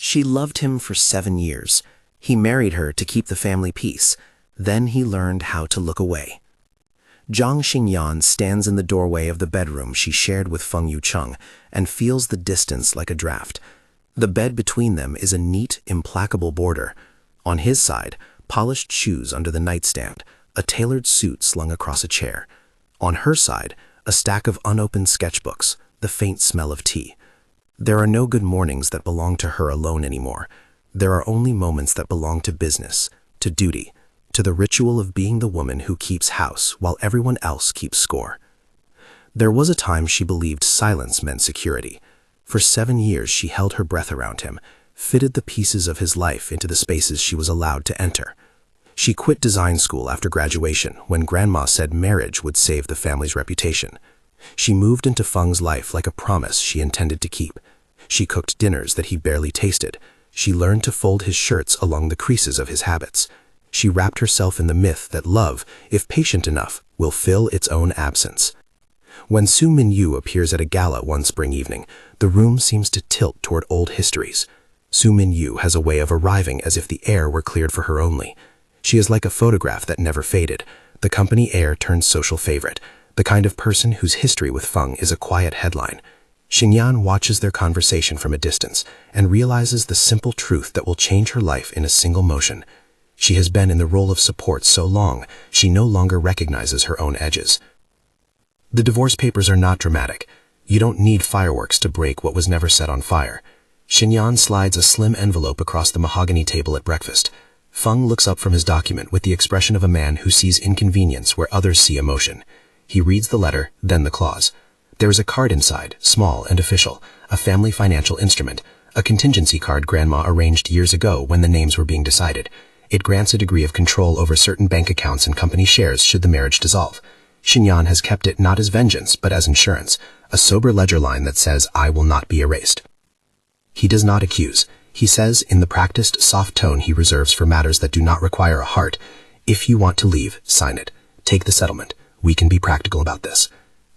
She loved him for 7 years. He married her to keep the family peace. Then he learned how to look away. Jiang Xingyan stands in the doorway of the bedroom she shared with Feng Yucheng and feels the distance like a draft. The bed between them is a neat, implacable border. On his side, polished shoes under the nightstand, a tailored suit slung across a chair. On her side, a stack of unopened sketchbooks, the faint smell of tea. There are no good mornings that belong to her alone anymore. There are only moments that belong to business, to duty, to the ritual of being the woman who keeps house while everyone else keeps score. There was a time she believed silence meant security. For 7 years she held her breath around him, fitted the pieces of his life into the spaces she was allowed to enter. She quit design school after graduation when Grandma said marriage would save the family's reputation. She moved into Feng's life like a promise she intended to keep. She cooked dinners that he barely tasted. She learned to fold his shirts along the creases of his habits. She wrapped herself in the myth that love, if patient enough, will fill its own absence. When Su Minyu appears at a gala one spring evening, the room seems to tilt toward old histories. Su Minyu has a way of arriving as if the air were cleared for her only. She is like a photograph that never faded, the company heir turned social favorite, the kind of person whose history with Feng is a quiet headline. Xingyan watches their conversation from a distance and realizes the simple truth that will change her life in a single motion. She has been in the role of support so long, she no longer recognizes her own edges. The divorce papers are not dramatic. You don't need fireworks to break what was never set on fire. Xingyan slides a slim envelope across the mahogany table at breakfast. Feng looks up from his document with the expression of a man who sees inconvenience where others see emotion. He reads the letter, then the clause. There is a card inside, small and official, a family financial instrument, a contingency card Grandma arranged years ago when the names were being decided. It grants a degree of control over certain bank accounts and company shares should the marriage dissolve. Xingyan has kept it not as vengeance, but as insurance, a sober ledger line that says, "I will not be erased." He does not accuse. He says, in the practiced, soft tone he reserves for matters that do not require a heart, "If you want to leave, sign it. Take the settlement. We can be practical about this."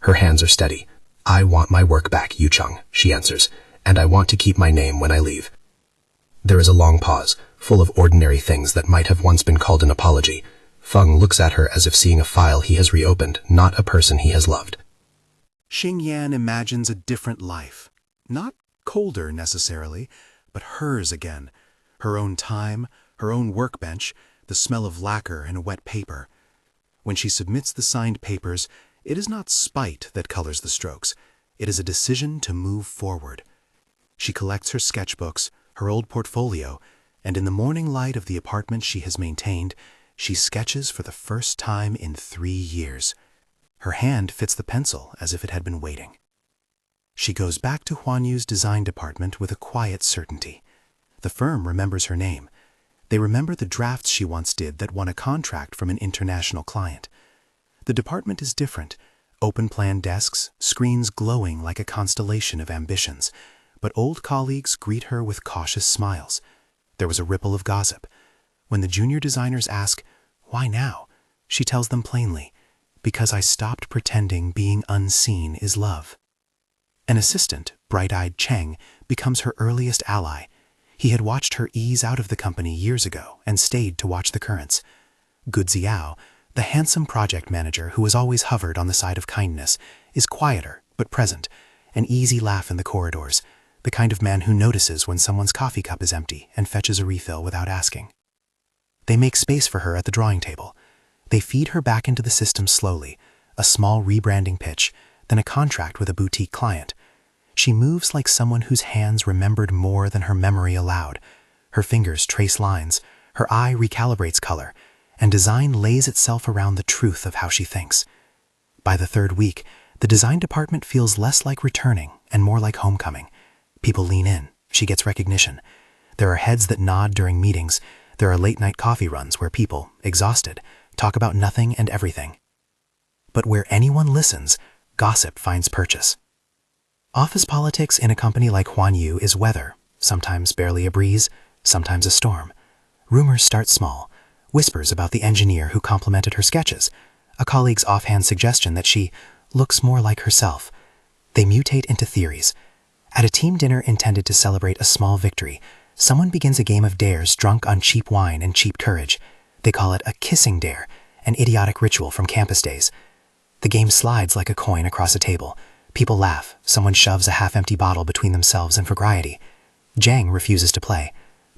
Her hands are steady. "I want my work back, Yucheng," she answers, "and I want to keep my name when I leave." There is a long pause, full of ordinary things that might have once been called an apology. Feng looks at her as if seeing a file he has reopened, not a person he has loved. Xingyan imagines a different life. Not colder necessarily, but hers again. Her own time, her own workbench, the smell of lacquer and wet paper. When she submits the signed papers, it is not spite that colors the strokes. It is a decision to move forward. She collects her sketchbooks, her old portfolio, and in the morning light of the apartment she has maintained, she sketches for the first time in 3 years. Her hand fits the pencil as if it had been waiting. She goes back to Huan Yu's design department with a quiet certainty. The firm remembers her name. They remember the drafts she once did that won a contract from an international client. The department is different. Open-plan desks, screens glowing like a constellation of ambitions. But old colleagues greet her with cautious smiles. There was a ripple of gossip. When the junior designers ask, "Why now?" she tells them plainly, "Because I stopped pretending being unseen is love." An assistant, bright-eyed Cheng, becomes her earliest ally. He had watched her ease out of the company years ago and stayed to watch the currents. Gu Ziao, the handsome project manager who has always hovered on the side of kindness, is quieter but present, an easy laugh in the corridors, the kind of man who notices when someone's coffee cup is empty and fetches a refill without asking. They make space for her at the drawing table. They feed her back into the system slowly, a small rebranding pitch, then a contract with a boutique client. She moves like someone whose hands remembered more than her memory allowed. Her fingers trace lines, her eye recalibrates color, and design lays itself around the truth of how she thinks. By the 3rd week, the design department feels less like returning and more like homecoming. People lean in. She gets recognition. There are heads that nod during meetings. There are late-night coffee runs where people, exhausted, talk about nothing and everything. But where anyone listens, gossip finds purchase. Office politics in a company like Huan Yu is weather, sometimes barely a breeze, sometimes a storm. Rumors start small, whispers about the engineer who complimented her sketches, a colleague's offhand suggestion that she looks more like herself. They mutate into theories. At a team dinner intended to celebrate a small victory, someone begins a game of dares drunk on cheap wine and cheap courage. They call it a kissing dare, an idiotic ritual from campus days. The game slides like a coin across a table. People laugh. Someone shoves a half-empty bottle between themselves and Forgriety. Jiang refuses to play,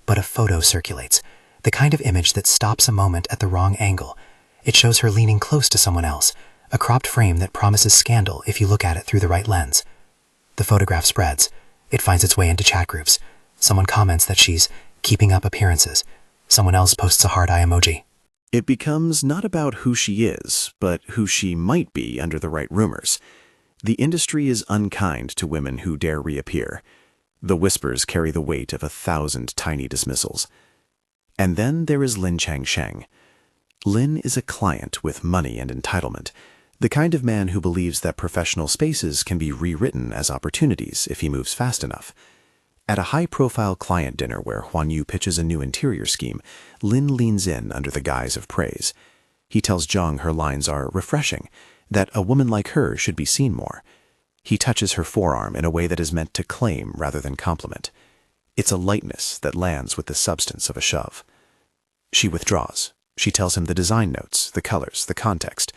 but a photo circulates, the kind of image that stops a moment at the wrong angle. It shows her leaning close to someone else, a cropped frame that promises scandal if you look at it through the right lens. The photograph spreads. It finds its way into chat groups. Someone comments that she's keeping up appearances. Someone else posts a heart eye emoji. It becomes not about who she is, but who she might be under the right rumors. The industry is unkind to women who dare reappear. The whispers carry the weight of 1,000 tiny dismissals. And then there is Lin Changsheng. Lin is a client with money and entitlement, the kind of man who believes that professional spaces can be rewritten as opportunities if he moves fast enough. At a high-profile client dinner where Huan Yu pitches a new interior scheme, Lin leans in under the guise of praise. He tells Jiang her lines are refreshing, that a woman like her should be seen more. He touches her forearm in a way that is meant to claim rather than compliment. It's a lightness that lands with the substance of a shove. She withdraws. She tells him the design notes, the colors, the context.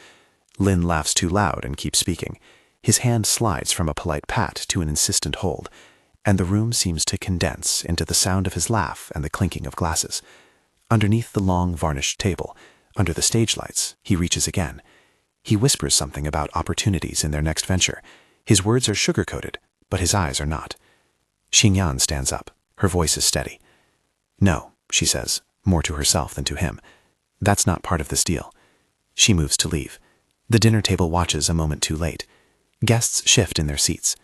Lin laughs too loud and keeps speaking. His hand slides from a polite pat to an insistent hold, and the room seems to condense into the sound of his laugh and the clinking of glasses. Underneath the long, varnished table, under the stage lights, he reaches again. He whispers something about opportunities in their next venture. His words are sugar-coated, but his eyes are not. Xingyan stands up. Her voice is steady. "No," she says, more to herself than to him. "That's not part of this deal." She moves to leave. The dinner table watches a moment too late. Guests shift in their seats.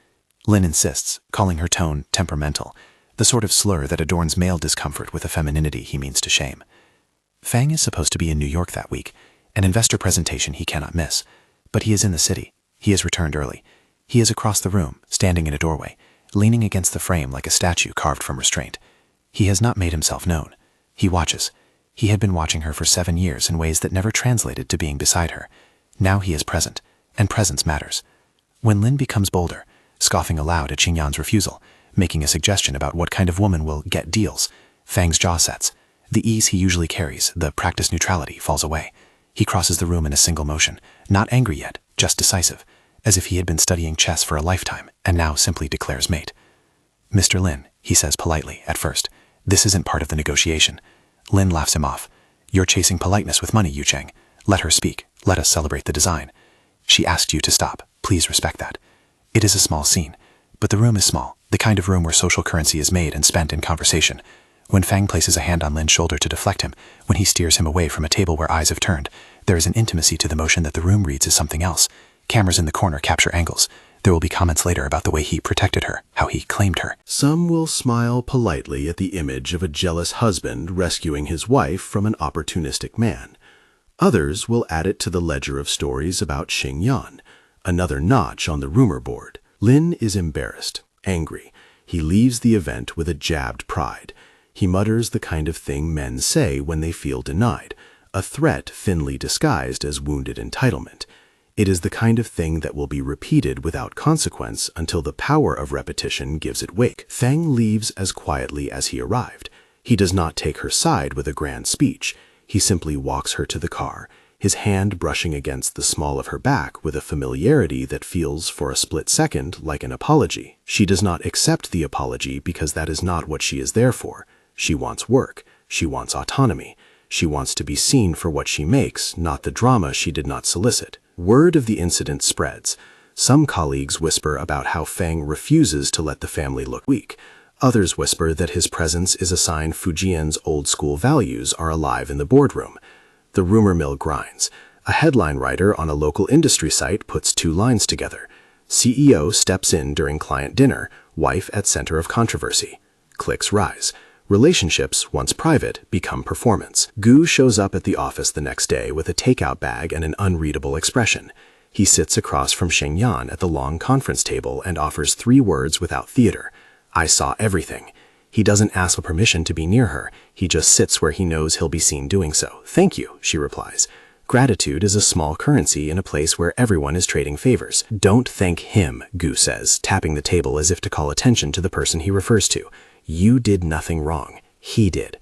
Lin insists, calling her tone temperamental, the sort of slur that adorns male discomfort with a femininity he means to shame. Feng is supposed to be in New York that week, an investor presentation he cannot miss. But he is in the city. He has returned early. He is across the room, standing in a doorway, leaning against the frame like a statue carved from restraint. He has not made himself known. He watches. He had been watching her for 7 years in ways that never translated to being beside her. Now he is present, and presence matters. When Lin becomes bolder, scoffing aloud at Xingyan's refusal, making a suggestion about what kind of woman will get deals, Feng's jaw sets. The ease he usually carries, the practiced neutrality, falls away. He crosses the room in a single motion, not angry yet, just decisive, as if he had been studying chess for a lifetime and now simply declares mate. "Mr. Lin," he says politely at first, "this isn't part of the negotiation." Lin laughs him off. "You're chasing politeness with money, Yucheng. Let her speak. Let us celebrate the design. She asked you to stop. Please respect that." It is a small scene, but the room is small, the kind of room where social currency is made and spent in conversation. When Feng places a hand on Lin's shoulder to deflect him, when he steers him away from a table where eyes have turned, there is an intimacy to the motion that the room reads as something else. Cameras in the corner capture angles. There will be comments later about the way he protected her, how he claimed her. Some will smile politely at the image of a jealous husband rescuing his wife from an opportunistic man. Others will add it to the ledger of stories about Xingyan, another notch on the rumor board. Lin is embarrassed, angry. He leaves the event with a jabbed pride. He mutters the kind of thing men say when they feel denied, a threat thinly disguised as wounded entitlement. It is the kind of thing that will be repeated without consequence until the power of repetition gives it wake. Feng leaves as quietly as he arrived. He does not take her side with a grand speech. He simply walks her to the car, his hand brushing against the small of her back with a familiarity that feels for a split second like an apology. She does not accept the apology because that is not what she is there for. She wants work. She wants autonomy. She wants to be seen for what she makes, not the drama she did not solicit. Word of the incident spreads. Some colleagues whisper about how Feng refuses to let the family look weak. Others whisper that his presence is a sign Fujian's old-school values are alive in the boardroom. The rumor mill grinds. A headline writer on a local industry site puts 2 lines together. CEO steps in during client dinner, wife at center of controversy. Clicks rise. Relationships, once private, become performance. Gu shows up at the office the next day with a takeout bag and an unreadable expression. He sits across from Xingyan at the long conference table and offers 3 words without theater. "I saw everything." He doesn't ask for permission to be near her. He just sits where he knows he'll be seen doing so. "Thank you," she replies. Gratitude is a small currency in a place where everyone is trading favors. "Don't thank him," Gu says, tapping the table as if to call attention to the person he refers to. "You did nothing wrong. He did."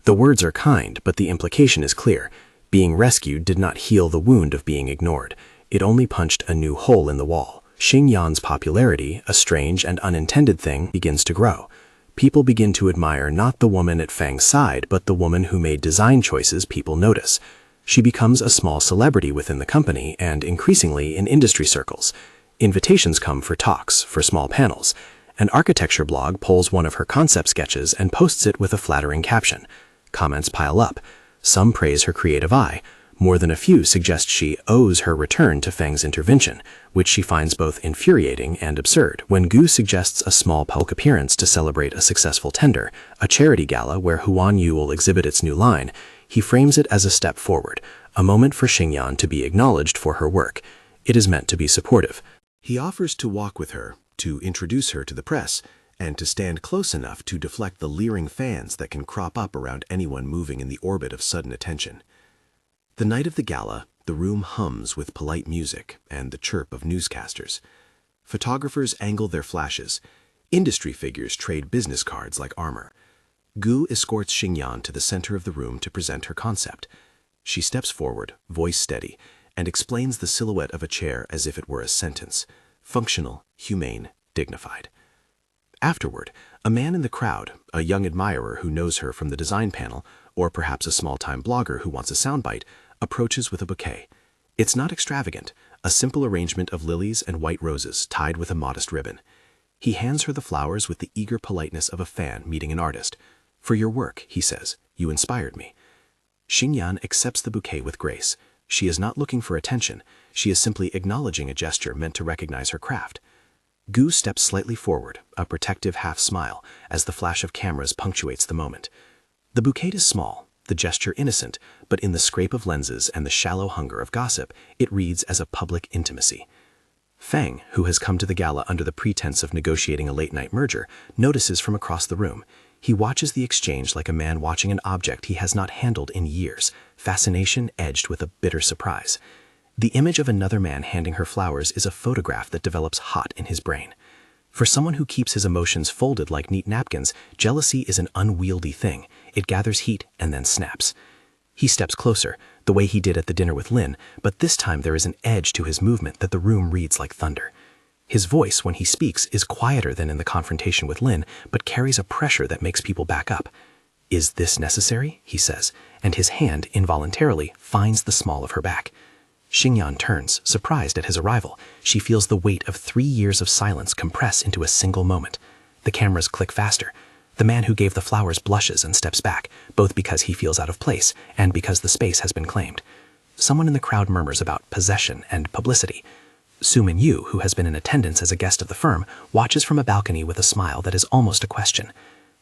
The words are kind, but the implication is clear. Being rescued did not heal the wound of being ignored. It only punched a new hole in the wall. Xingyan's popularity, a strange and unintended thing, begins to grow. People begin to admire not the woman at Feng's side, but the woman who made design choices people notice. She becomes a small celebrity within the company and increasingly in industry circles. Invitations come for talks, for small panels. An architecture blog pulls one of her concept sketches and posts it with a flattering caption. Comments pile up. Some praise her creative eye. More than a few suggest she owes her return to Feng's intervention, which she finds both infuriating and absurd. When Gu suggests a small public appearance to celebrate a successful tender, a charity gala where Huan Yu will exhibit its new line, he frames it as a step forward, a moment for Xingyan to be acknowledged for her work. It is meant to be supportive. He offers to walk with her, to introduce her to the press, and to stand close enough to deflect the leering fans that can crop up around anyone moving in the orbit of sudden attention. The night of the gala, the room hums with polite music and the chirp of newscasters. Photographers angle their flashes. Industry figures trade business cards like armor. Gu escorts Xingyan to the center of the room to present her concept. She steps forward, voice steady, and explains the silhouette of a chair as if it were a sentence: functional, humane, dignified. Afterward, a man in the crowd, a young admirer who knows her from the design panel, or perhaps a small-time blogger who wants a soundbite, approaches with a bouquet. It's not extravagant, a simple arrangement of lilies and white roses tied with a modest ribbon. He hands her the flowers with the eager politeness of a fan meeting an artist. "For your work," he says, "you inspired me." Xingyan accepts the bouquet with grace. She is not looking for attention. She is simply acknowledging a gesture meant to recognize her craft. Gu steps slightly forward, a protective half-smile, as the flash of cameras punctuates the moment. The bouquet is small, the gesture innocent, but in the scrape of lenses and the shallow hunger of gossip, it reads as a public intimacy. Feng, who has come to the gala under the pretense of negotiating a late-night merger, notices from across the room. He watches the exchange like a man watching an object he has not handled in years, fascination edged with a bitter surprise. The image of another man handing her flowers is a photograph that develops hot in his brain. For someone who keeps his emotions folded like neat napkins, jealousy is an unwieldy thing. It gathers heat and then snaps. He steps closer, the way he did at the dinner with Lin, but this time there is an edge to his movement that the room reads like thunder. His voice, when he speaks, is quieter than in the confrontation with Lin, but carries a pressure that makes people back up. "Is this necessary?" he says, and his hand, involuntarily, finds the small of her back. Xingyan turns, surprised at his arrival. She feels the weight of 3 years of silence compress into a single moment. The cameras click faster. The man who gave the flowers blushes and steps back, both because he feels out of place and because the space has been claimed. Someone in the crowd murmurs about possession and publicity. Su-min Yu, who has been in attendance as a guest of the firm, watches from a balcony with a smile that is almost a question.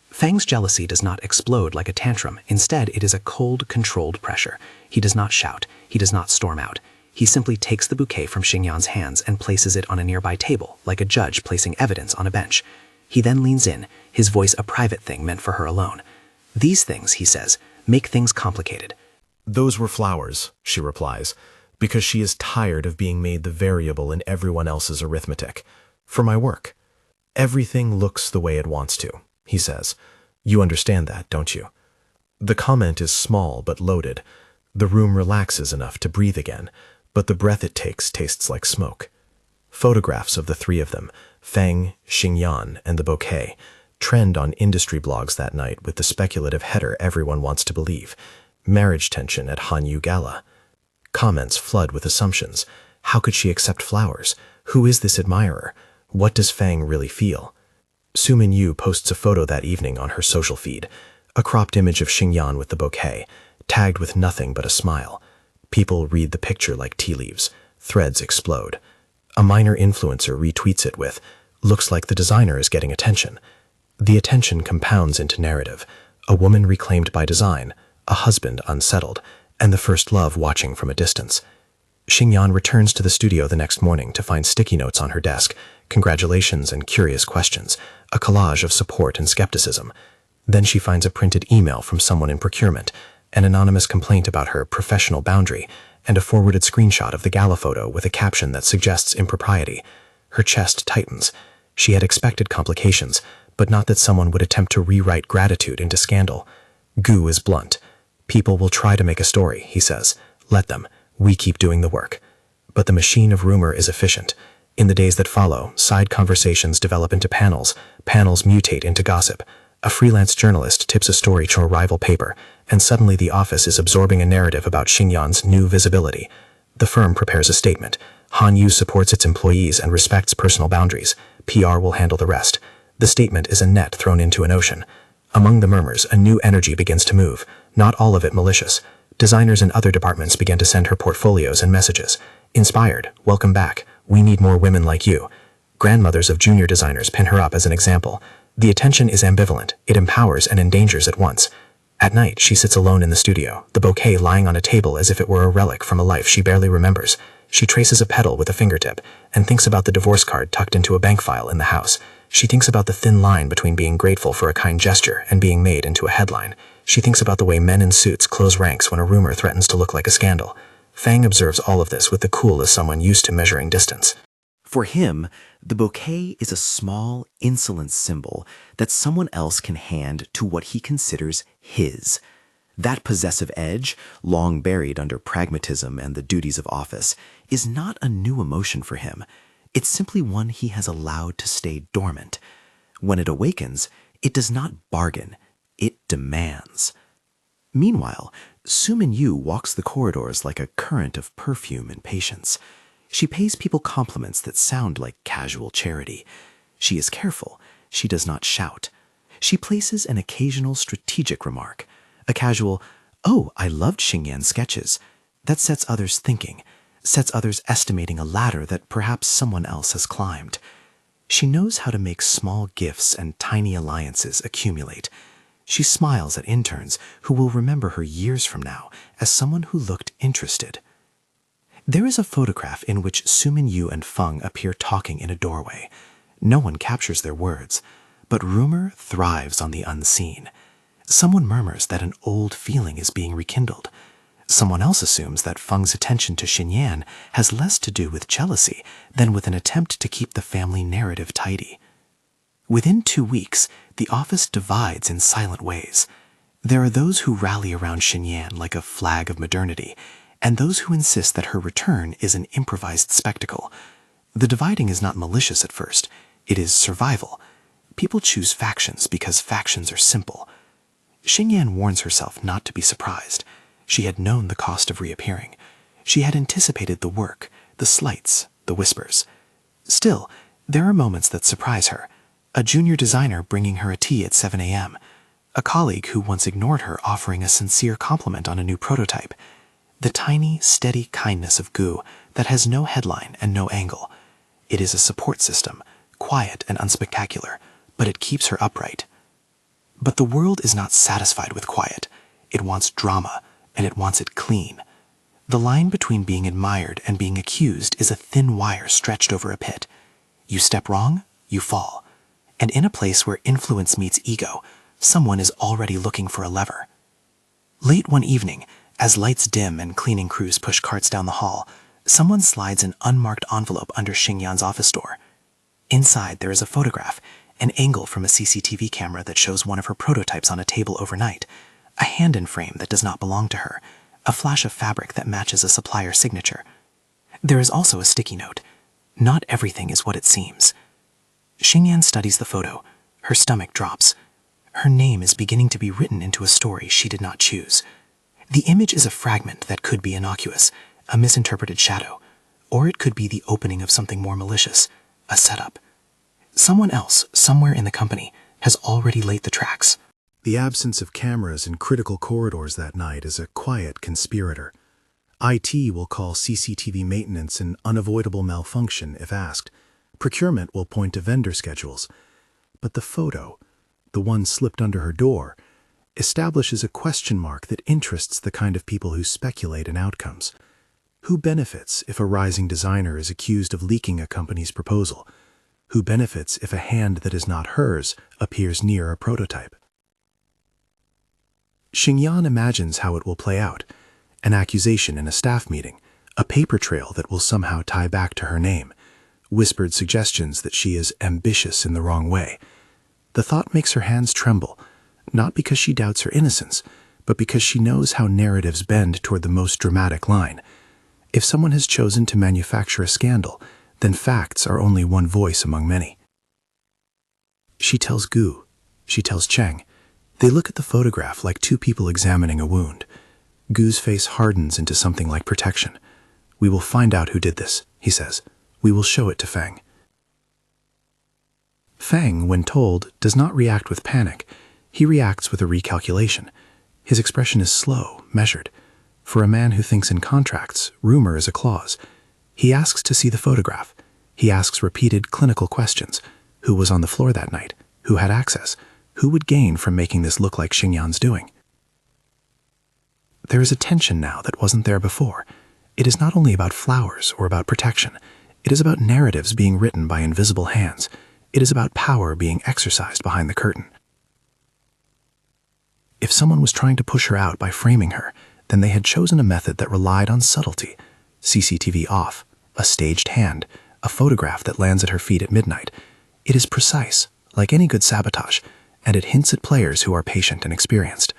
Feng's jealousy does not explode like a tantrum. Instead, it is a cold, controlled pressure. He does not shout. He does not storm out. He simply takes the bouquet from Xingyan's hands and places it on a nearby table, like a judge placing evidence on a bench. He then leans in, his voice a private thing meant for her alone. "These things," he says, "make things complicated." "Those were flowers," she replies, because she is tired of being made the variable in everyone else's arithmetic. "For my work. Everything looks the way it wants to," he says. "You understand that, don't you?" The comment is small but loaded. The room relaxes enough to breathe again, but the breath it takes tastes like smoke. Photographs of the three of them, Feng, Xingyan, and the bouquet, trend on industry blogs that night with the speculative header everyone wants to believe: marriage tension at Hanyu Gala. Comments flood with assumptions. How could she accept flowers? Who is this admirer? What does Feng really feel? Su-min Yu posts a photo that evening on her social feed, a cropped image of Xingyan with the bouquet, tagged with nothing but a smile. People read the picture like tea leaves. Threads explode. A minor influencer retweets it with, "Looks like the designer is getting attention." The attention compounds into narrative. A woman reclaimed by design, a husband unsettled, and the first love watching from a distance. Xingyan returns to the studio the next morning to find sticky notes on her desk, congratulations and curious questions, a collage of support and skepticism. Then she finds a printed email from someone in procurement, an anonymous complaint about her professional boundary, and a forwarded screenshot of the gala photo with a caption that suggests impropriety. Her chest tightens. She had expected complications, but not that someone would attempt to rewrite gratitude into scandal. Gu is blunt. People will try to make a story, he says. Let them. We keep doing the work. But the machine of rumor is efficient. In the days that follow, side conversations develop into panels. Panels mutate into gossip. A freelance journalist tips a story to a rival paper, and suddenly the office is absorbing a narrative about Xingyan's new visibility. The firm prepares a statement. Han Yu supports its employees and respects personal boundaries. PR will handle the rest. The statement is a net thrown into an ocean. Among the murmurs, a new energy begins to move, not all of it malicious. Designers in other departments began to send her portfolios and messages. Inspired, welcome back. We need more women like you. Grandmothers of junior designers pin her up as an example. The attention is ambivalent. It empowers and endangers at once. At night, she sits alone in the studio, the bouquet lying on a table as if it were a relic from a life she barely remembers. She traces a petal with a fingertip and thinks about the divorce card tucked into a bank file in the house. She thinks about the thin line between being grateful for a kind gesture and being made into a headline. She thinks about the way men in suits close ranks when a rumor threatens to look like a scandal. Feng observes all of this with the cool as someone used to measuring distance. For him, the bouquet is a small, insolent symbol that someone else can hand to what he considers his. That possessive edge, long buried under pragmatism and the duties of office, is not a new emotion for him. It's simply one he has allowed to stay dormant. When it awakens, it does not bargain, it demands. Meanwhile, Sumin Yu walks the corridors like a current of perfume and patience. She pays people compliments that sound like casual charity. She is careful. She does not shout. She places an occasional strategic remark, a casual, "Oh, I loved Xingyan's sketches," that sets others thinking, sets others estimating a ladder that perhaps someone else has climbed. She knows how to make small gifts and tiny alliances accumulate. She smiles at interns who will remember her years from now as someone who looked interested. There is a photograph in which Sumin Yu and Feng appear talking in a doorway. No one captures their words, but rumor thrives on the unseen. Someone murmurs that an old feeling is being rekindled. Someone else assumes that Feng's attention to Xingyan has less to do with jealousy than with an attempt to keep the family narrative tidy. Within 2 weeks, the office divides in silent ways. There are those who rally around Xingyan like a flag of modernity, and those who insist that her return is an improvised spectacle. The dividing is not malicious at first. It is survival. People choose factions because factions are simple. Xingyan warns herself not to be surprised. She had known the cost of reappearing. She had anticipated the work, the slights, the whispers. Still, there are moments that surprise her. A junior designer bringing her a tea at 7 a.m. A colleague who once ignored her offering a sincere compliment on a new prototype. The tiny, steady kindness of Gu that has no headline and no angle. It is a support system, quiet and unspectacular, but it keeps her upright. But the world is not satisfied with quiet. It wants drama, and it wants it clean. The line between being admired and being accused is a thin wire stretched over a pit. You step wrong, you fall. And in a place where influence meets ego, someone is already looking for a lever. Late one evening, as lights dim and cleaning crews push carts down the hall, someone slides an unmarked envelope under Xingyan's office door. Inside, there is a photograph, an angle from a CCTV camera that shows one of her prototypes on a table overnight, a hand-in frame that does not belong to her, a flash of fabric that matches a supplier's signature. There is also a sticky note. Not everything is what it seems. Xingyan studies the photo. Her stomach drops. Her name is beginning to be written into a story she did not choose. The image is a fragment that could be innocuous, a misinterpreted shadow, or it could be the opening of something more malicious, a setup. Someone else, somewhere in the company, has already laid the tracks. The absence of cameras in critical corridors that night is a quiet conspirator. IT will call CCTV maintenance an unavoidable malfunction if asked. Procurement will point to vendor schedules. But the photo, the one slipped under her door, establishes a question mark that interests the kind of people who speculate in outcomes. Who benefits if a rising designer is accused of leaking a company's proposal? Who benefits if a hand that is not hers appears near a prototype? Xingyan imagines how it will play out. An accusation in a staff meeting, a paper trail that will somehow tie back to her name, whispered suggestions that she is ambitious in the wrong way. The thought makes her hands tremble, not because she doubts her innocence, but because she knows how narratives bend toward the most dramatic line. If someone has chosen to manufacture a scandal, then facts are only one voice among many. She tells Gu. She tells Cheng. They look at the photograph like two people examining a wound. Gu's face hardens into something like protection. "We will find out who did this," he says. "We will show it to Feng." Feng, when told, does not react with panic. He reacts with a recalculation. His expression is slow, measured. For a man who thinks in contracts, rumor is a clause. He asks to see the photograph. He asks repeated clinical questions. Who was on the floor that night? Who had access? Who would gain from making this look like Xingyan's doing? There is a tension now that wasn't there before. It is not only about flowers or about protection. It is about narratives being written by invisible hands. It is about power being exercised behind the curtain. If someone was trying to push her out by framing her, then they had chosen a method that relied on subtlety. CCTV off, a staged hand, a photograph that lands at her feet at midnight. It is precise, like any good sabotage, and it hints at players who are patient and experienced.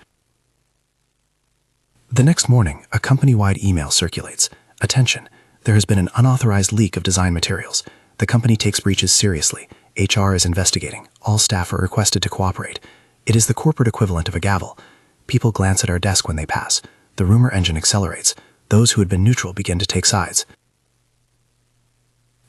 The next morning, a company-wide email circulates. Attention, there has been an unauthorized leak of design materials. The company takes breaches seriously. HR is investigating. All staff are requested to cooperate. It is the corporate equivalent of a gavel. People glance at our desk when they pass. The rumor engine accelerates. Those who had been neutral begin to take sides.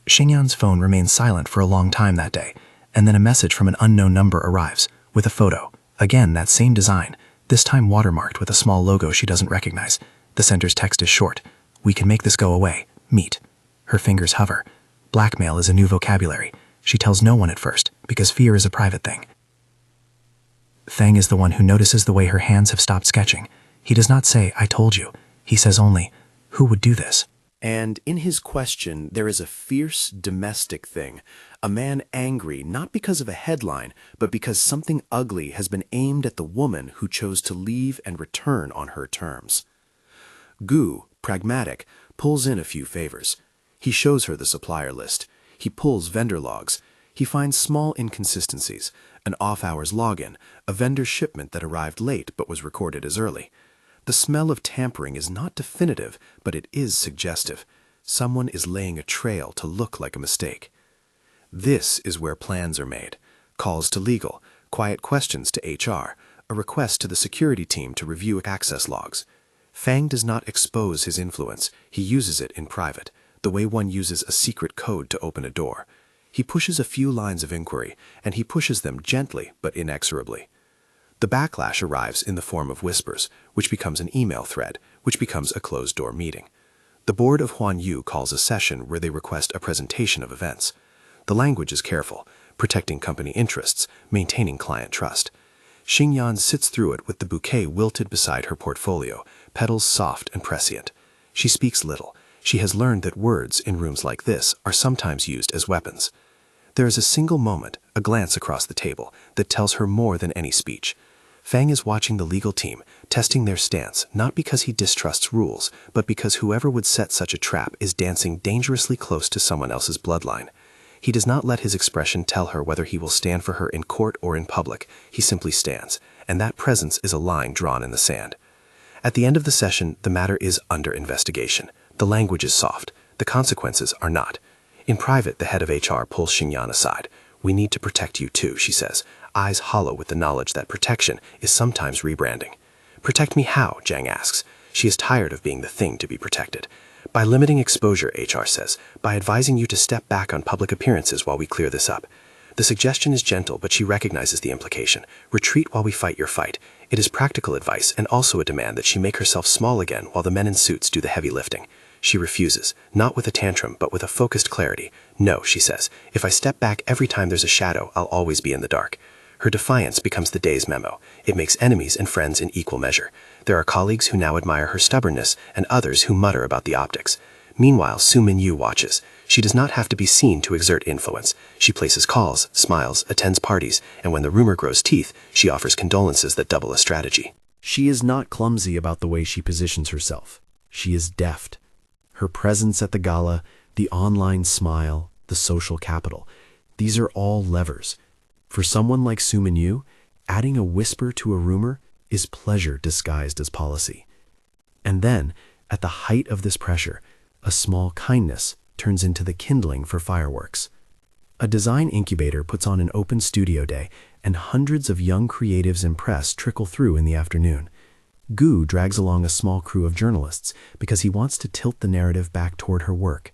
Xingyan's phone remains silent for a long time that day, and then a message from an unknown number arrives, with a photo. Again, that same design, this time watermarked with a small logo she doesn't recognize. The sender's text is short. "We can make this go away. Meet." Her fingers hover. Blackmail is a new vocabulary. She tells no one at first, because fear is a private thing. Feng is the one who notices the way her hands have stopped sketching. He does not say, "I told you." He says only, "Who would do this?" And in his question, there is a fierce domestic thing, a man angry not because of a headline, but because something ugly has been aimed at the woman who chose to leave and return on her terms. Gu, pragmatic, pulls in a few favors. He shows her the supplier list. He pulls vendor logs. He finds small inconsistencies, an off-hours login, a vendor shipment that arrived late but was recorded as early. The smell of tampering is not definitive, but it is suggestive. Someone is laying a trail to look like a mistake. This is where plans are made. Calls to legal, quiet questions to HR, a request to the security team to review access logs. Feng does not expose his influence. He uses it in private, the way one uses a secret code to open a door. He pushes a few lines of inquiry, and he pushes them gently but inexorably. The backlash arrives in the form of whispers, which becomes an email thread, which becomes a closed-door meeting. The board of Huan Yu calls a session where they request a presentation of events. The language is careful, protecting company interests, maintaining client trust. Xingyan sits through it with the bouquet wilted beside her portfolio, petals soft and prescient. She speaks little. She has learned that words, in rooms like this, are sometimes used as weapons. There is a single moment, a glance across the table, that tells her more than any speech. Feng is watching the legal team, testing their stance, not because he distrusts rules, but because whoever would set such a trap is dancing dangerously close to someone else's bloodline. He does not let his expression tell her whether he will stand for her in court or in public. He simply stands, and that presence is a line drawn in the sand. At the end of the session, the matter is under investigation. The language is soft. The consequences are not. In private, the head of HR pulls Xingyan aside. "We need to protect you too," she says, eyes hollow with the knowledge that protection is sometimes rebranding. "Protect me how?" Jiang asks. She is tired of being the thing to be protected. "By limiting exposure," HR says, "by advising you to step back on public appearances while we clear this up." The suggestion is gentle, but she recognizes the implication. Retreat while we fight your fight. It is practical advice and also a demand that she make herself small again while the men in suits do the heavy lifting. She refuses, not with a tantrum, but with a focused clarity. "No," she says, "if I step back every time there's a shadow, I'll always be in the dark." Her defiance becomes the day's memo. It makes enemies and friends in equal measure. There are colleagues who now admire her stubbornness and others who mutter about the optics. Meanwhile, Su Minyu watches. She does not have to be seen to exert influence. She places calls, smiles, attends parties, and when the rumor grows teeth, she offers condolences that double a strategy. She is not clumsy about the way she positions herself. She is deft. Her presence at the gala, the online smile, the social capital, these are all levers. For someone like Su Minyu, adding a whisper to a rumor is pleasure disguised as policy. And then, at the height of this pressure, a small kindness turns into the kindling for fireworks. A design incubator puts on an open studio day, and hundreds of young creatives and press trickle through in the afternoon. Gu drags along a small crew of journalists because he wants to tilt the narrative back toward her work.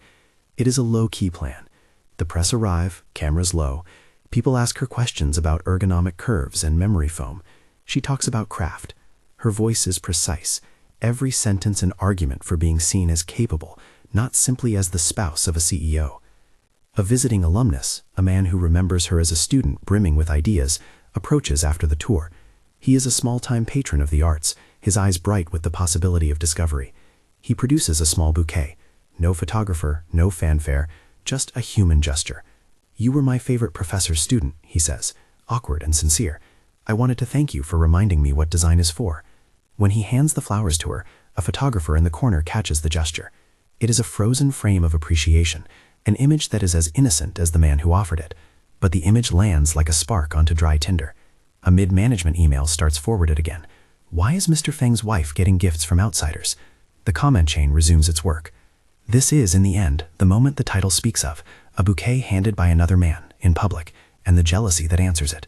It is a low-key plan. The press arrive, cameras low. People ask her questions about ergonomic curves and memory foam. She talks about craft. Her voice is precise. Every sentence an argument for being seen as capable, not simply as the spouse of a CEO. A visiting alumnus, a man who remembers her as a student brimming with ideas, approaches after the tour. He is a small-time patron of the arts, his eyes bright with the possibility of discovery. He produces a small bouquet. No photographer, no fanfare, just a human gesture. "You were my favorite professor's student," he says, awkward and sincere. "I wanted to thank you for reminding me what design is for." When he hands the flowers to her, a photographer in the corner catches the gesture. It is a frozen frame of appreciation, an image that is as innocent as the man who offered it. But the image lands like a spark onto dry tinder. A mid-management email starts forwarded again. Why is Mr. Feng's wife getting gifts from outsiders? The comment chain resumes its work. This is, in the end, the moment the title speaks of, a bouquet handed by another man, in public, and the jealousy that answers it.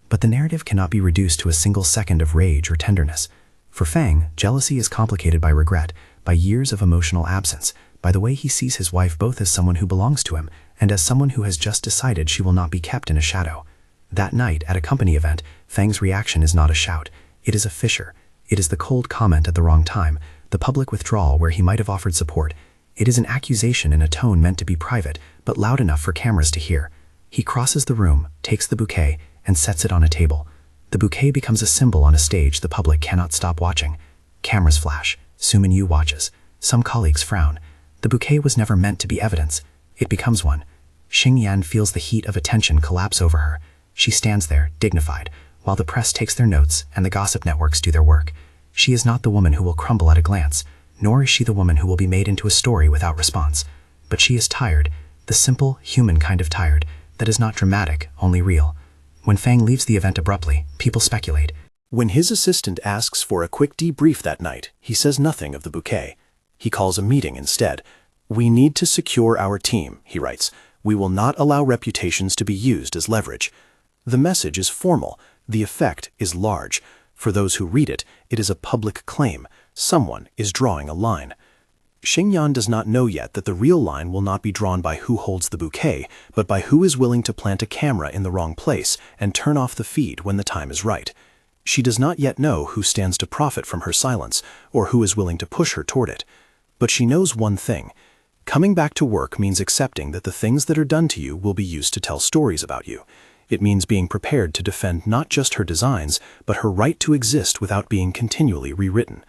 But the narrative cannot be reduced to a single second of rage or tenderness. For Feng, jealousy is complicated by regret, by years of emotional absence, by the way he sees his wife both as someone who belongs to him and as someone who has just decided she will not be kept in a shadow. That night, at a company event, Feng's reaction is not a shout. It is a fissure. It is the cold comment at the wrong time, the public withdrawal where he might have offered support. It is an accusation in a tone meant to be private, but loud enough for cameras to hear. He crosses the room, takes the bouquet, and sets it on a table. The bouquet becomes a symbol on a stage the public cannot stop watching. Cameras flash. Su Minyu watches. Some colleagues frown. The bouquet was never meant to be evidence. It becomes one. Xingyan feels the heat of attention collapse over her. She stands there, dignified, while the press takes their notes and the gossip networks do their work. She is not the woman who will crumble at a glance, nor is she the woman who will be made into a story without response. But she is tired, the simple, human kind of tired, that is not dramatic, only real. When Feng leaves the event abruptly, people speculate. When his assistant asks for a quick debrief that night, he says nothing of the bouquet. He calls a meeting instead. "We need to secure our team," he writes. "We will not allow reputations to be used as leverage." The message is formal. The effect is large. For those who read it, it is a public claim. Someone is drawing a line. Xingyan does not know yet that the real line will not be drawn by who holds the bouquet, but by who is willing to plant a camera in the wrong place and turn off the feed when the time is right. She does not yet know who stands to profit from her silence, or who is willing to push her toward it. But she knows one thing. Coming back to work means accepting that the things that are done to you will be used to tell stories about you. It means being prepared to defend not just her designs, but her right to exist without being continually rewritten.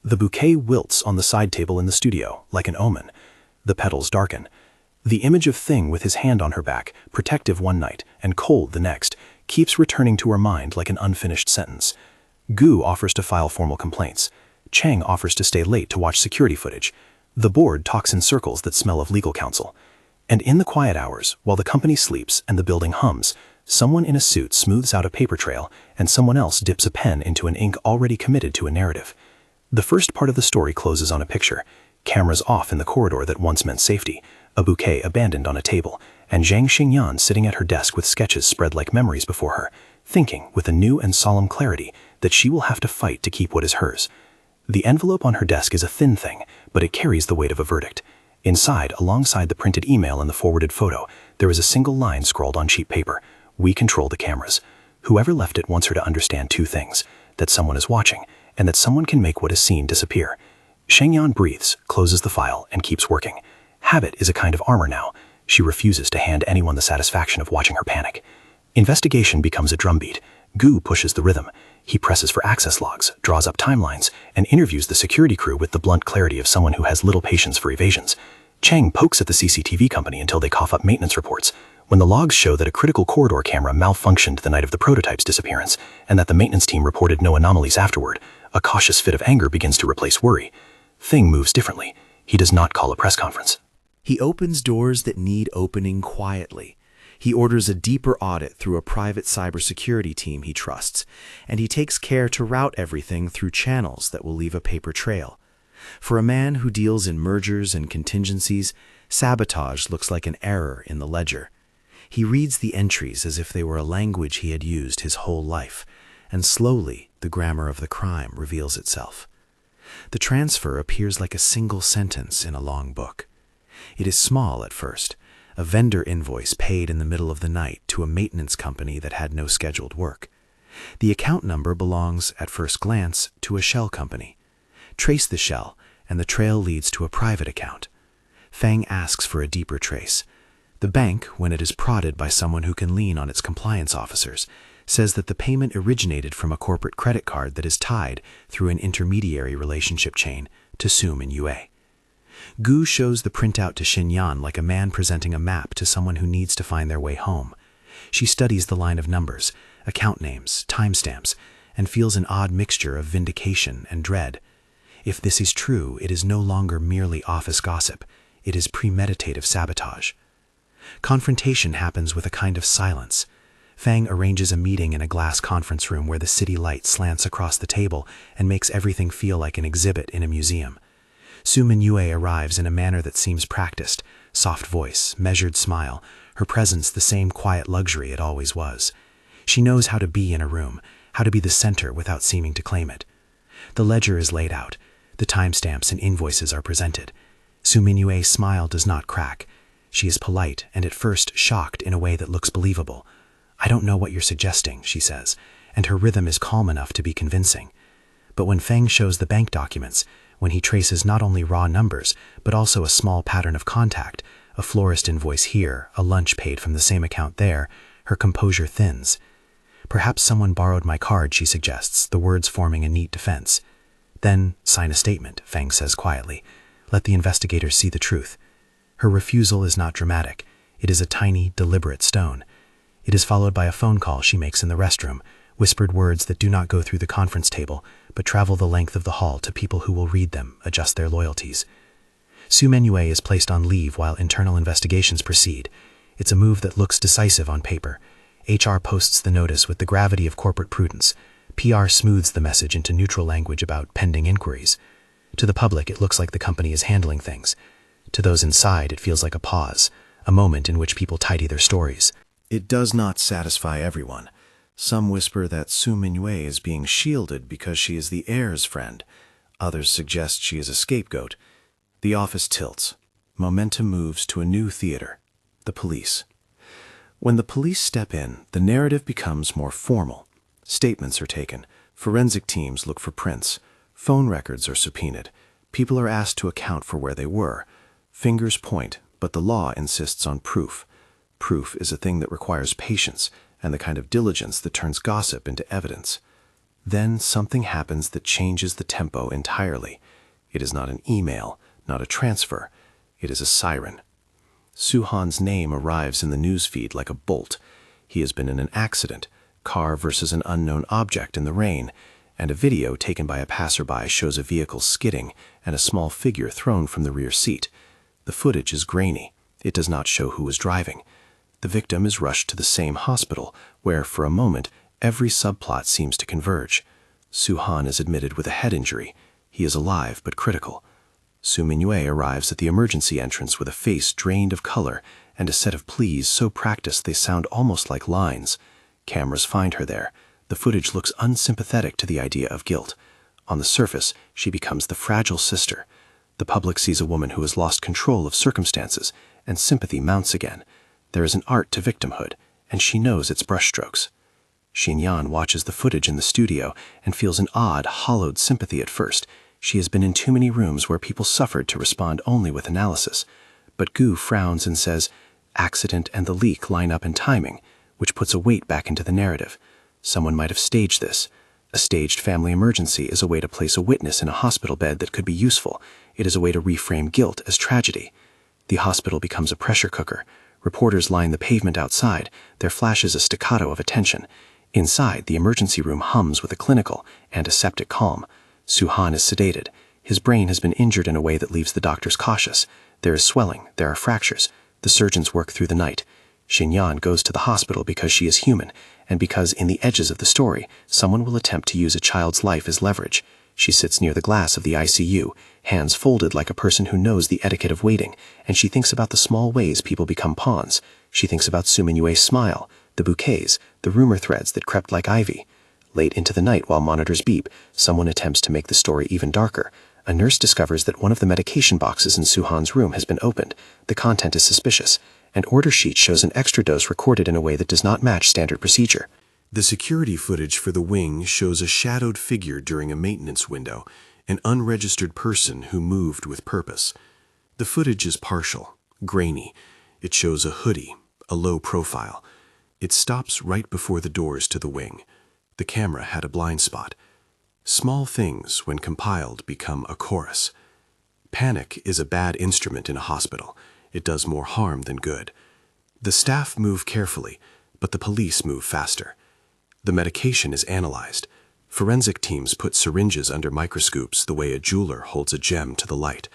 The bouquet wilts on the side table in the studio, like an omen. The petals darken. The image of Thing with his hand on her back, protective one night and cold the next, keeps returning to her mind like an unfinished sentence. Gu offers to file formal complaints. Chang offers to stay late to watch security footage. The board talks in circles that smell of legal counsel. And in the quiet hours, while the company sleeps and the building hums, someone in a suit smooths out a paper trail and someone else dips a pen into an ink already committed to a narrative. The first part of the story closes on a picture. Cameras off in the corridor that once meant safety, a bouquet abandoned on a table, and Jiang Xingyan sitting at her desk with sketches spread like memories before her, thinking with a new and solemn clarity that she will have to fight to keep what is hers. The envelope on her desk is a thin thing, but it carries the weight of a verdict. Inside, alongside the printed email and the forwarded photo, there is a single line scrawled on cheap paper. "We control the cameras." Whoever left it wants her to understand two things: that someone is watching, and that someone can make what is seen disappear. Xingyan breathes, closes the file, and keeps working. Habit is a kind of armor now. She refuses to hand anyone the satisfaction of watching her panic. Investigation becomes a drumbeat. Gu pushes the rhythm. He presses for access logs, draws up timelines, and interviews the security crew with the blunt clarity of someone who has little patience for evasions. Chang pokes at the CCTV company until they cough up maintenance reports. When the logs show that a critical corridor camera malfunctioned the night of the prototype's disappearance, and that the maintenance team reported no anomalies afterward, a cautious fit of anger begins to replace worry. Thing moves differently. He does not call a press conference. He opens doors that need opening quietly. He orders a deeper audit through a private cybersecurity team he trusts, and he takes care to route everything through channels that will leave a paper trail. For a man who deals in mergers and contingencies, sabotage looks like an error in the ledger. He reads the entries as if they were a language he had used his whole life, and slowly the grammar of the crime reveals itself. The transfer appears like a single sentence in a long book. It is small at first, a vendor invoice paid in the middle of the night to a maintenance company that had no scheduled work. The account number belongs, at first glance, to a shell company. Trace the shell, and the trail leads to a private account. Feng asks for a deeper trace. The bank, when it is prodded by someone who can lean on its compliance officers, says that the payment originated from a corporate credit card that is tied through an intermediary relationship chain to Sum and Yue. Gu shows the printout to Xingyan like a man presenting a map to someone who needs to find their way home. She studies the line of numbers, account names, timestamps, and feels an odd mixture of vindication and dread. If this is true, it is no longer merely office gossip. It is premeditative sabotage. Confrontation happens with a kind of silence. Feng arranges a meeting in a glass conference room where the city light slants across the table and makes everything feel like an exhibit in a museum. Sum and Yue arrives in a manner that seems practiced, soft voice, measured smile, her presence the same quiet luxury it always was. She knows how to be in a room, how to be the center without seeming to claim it. The ledger is laid out. The timestamps and invoices are presented. Sum and Yue's smile does not crack. She is polite and at first shocked in a way that looks believable. "I don't know what you're suggesting," she says, and her rhythm is calm enough to be convincing. But when Feng shows the bank documents, when he traces not only raw numbers, but also a small pattern of contact, a florist invoice here, a lunch paid from the same account there, her composure thins. "Perhaps someone borrowed my card," she suggests, the words forming a neat defense. "Then sign a statement," Feng says quietly. "Let the investigators see the truth." Her refusal is not dramatic. It is a tiny, deliberate stone. It is followed by a phone call she makes in the restroom, whispered words that do not go through the conference table, but travel the length of the hall to people who will read them, adjust their loyalties. Sum and Yue is placed on leave while internal investigations proceed. It's a move that looks decisive on paper. HR posts the notice with the gravity of corporate prudence. PR smooths the message into neutral language about pending inquiries. To the public, it looks like the company is handling things. To those inside, it feels like a pause, a moment in which people tidy their stories. It does not satisfy everyone. Some whisper that Sum and Yue is being shielded because she is the heir's friend. Others suggest she is a scapegoat. The office tilts. Momentum moves to a new theater, the police. When the police step in, the narrative becomes more formal. Statements are taken. Forensic teams look for prints. Phone records are subpoenaed. People are asked to account for where they were. Fingers point, but the law insists on proof. Proof is a thing that requires patience and the kind of diligence that turns gossip into evidence. Then something happens that changes the tempo entirely. It is not an email, not a transfer. It is a siren. Suhan's name arrives in the newsfeed like a bolt. He has been in an accident, car versus an unknown object in the rain, and a video taken by a passerby shows a vehicle skidding and a small figure thrown from the rear seat. The footage is grainy. It does not show who was driving. The victim is rushed to the same hospital, where, for a moment, every subplot seems to converge. Suhan is admitted with a head injury. He is alive but critical. Sum and Yue arrives at the emergency entrance with a face drained of color and a set of pleas so practiced they sound almost like lines. Cameras find her there. The footage looks unsympathetic to the idea of guilt. On the surface, she becomes the fragile sister. The public sees a woman who has lost control of circumstances, and sympathy mounts again. There is an art to victimhood, and she knows its brushstrokes. Xingyan watches the footage in the studio and feels an odd, hollowed sympathy at first. She has been in too many rooms where people suffered to respond only with analysis. But Gu frowns and says, accident and the leak line up in timing, which puts a weight back into the narrative. Someone might have staged this. A staged family emergency is a way to place a witness in a hospital bed that could be useful. It is a way to reframe guilt as tragedy. The hospital becomes a pressure cooker. Reporters line the pavement outside. There flashes a staccato of attention. Inside, the emergency room hums with a clinical, antiseptic calm. Suhan is sedated. His brain has been injured in a way that leaves the doctors cautious. There is swelling. There are fractures. The surgeons work through the night. Xingyan goes to the hospital because she is human, and because in the edges of the story, someone will attempt to use a child's life as leverage. She sits near the glass of the ICU, hands folded like a person who knows the etiquette of waiting, and she thinks about the small ways people become pawns. She thinks about Su Minyue's smile, the bouquets, the rumor threads that crept like ivy. Late into the night while monitors beep, someone attempts to make the story even darker. A nurse discovers that one of the medication boxes in Su-han's room has been opened. The content is suspicious. An order sheet shows an extra dose recorded in a way that does not match standard procedure. The security footage for the wing shows a shadowed figure during a maintenance window, an unregistered person who moved with purpose. The footage is partial, grainy. It shows a hoodie, a low profile. It stops right before the doors to the wing. The camera had a blind spot. Small things, when compiled, become a chorus. Panic is a bad instrument in a hospital. It does more harm than good. The staff move carefully, but the police move faster. The medication is analyzed. Forensic teams put syringes under microscopes the way a jeweler holds a gem to the light.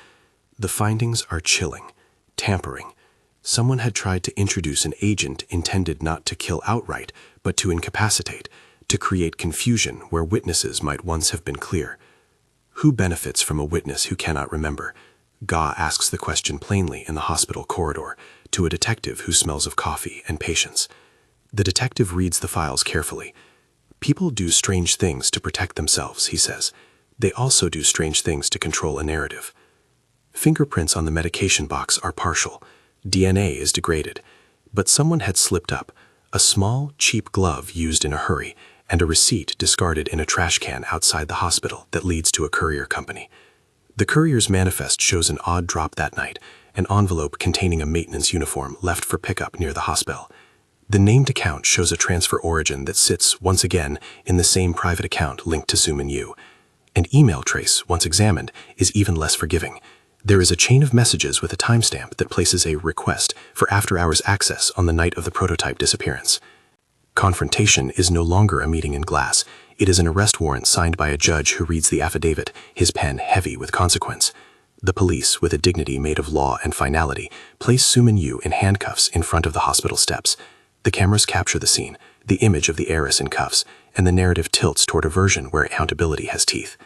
The findings are chilling. Tampering. Someone had tried to introduce an agent intended not to kill outright, but to incapacitate, to create confusion where witnesses might once have been clear. Who benefits from a witness who cannot remember? Ga asks the question plainly in the hospital corridor, to a detective who smells of coffee and patience. The detective reads the files carefully. People do strange things to protect themselves, he says. They also do strange things to control a narrative. Fingerprints on the medication box are partial. DNA is degraded. But someone had slipped up. A small, cheap glove used in a hurry, and a receipt discarded in a trash can outside the hospital that leads to a courier company. The courier's manifest shows an odd drop that night, an envelope containing a maintenance uniform left for pickup near the hospital. The named account shows a transfer origin that sits, once again, in the same private account linked to Su Minyu. An email trace, once examined, is even less forgiving. There is a chain of messages with a timestamp that places a request for after-hours access on the night of the prototype disappearance. Confrontation is no longer a meeting in glass. It is an arrest warrant signed by a judge who reads the affidavit, his pen heavy with consequence. The police, with a dignity made of law and finality, place Su Minyu in handcuffs in front of the hospital steps. The cameras capture the scene, the image of the heiress in cuffs, and the narrative tilts toward a version where accountability has teeth.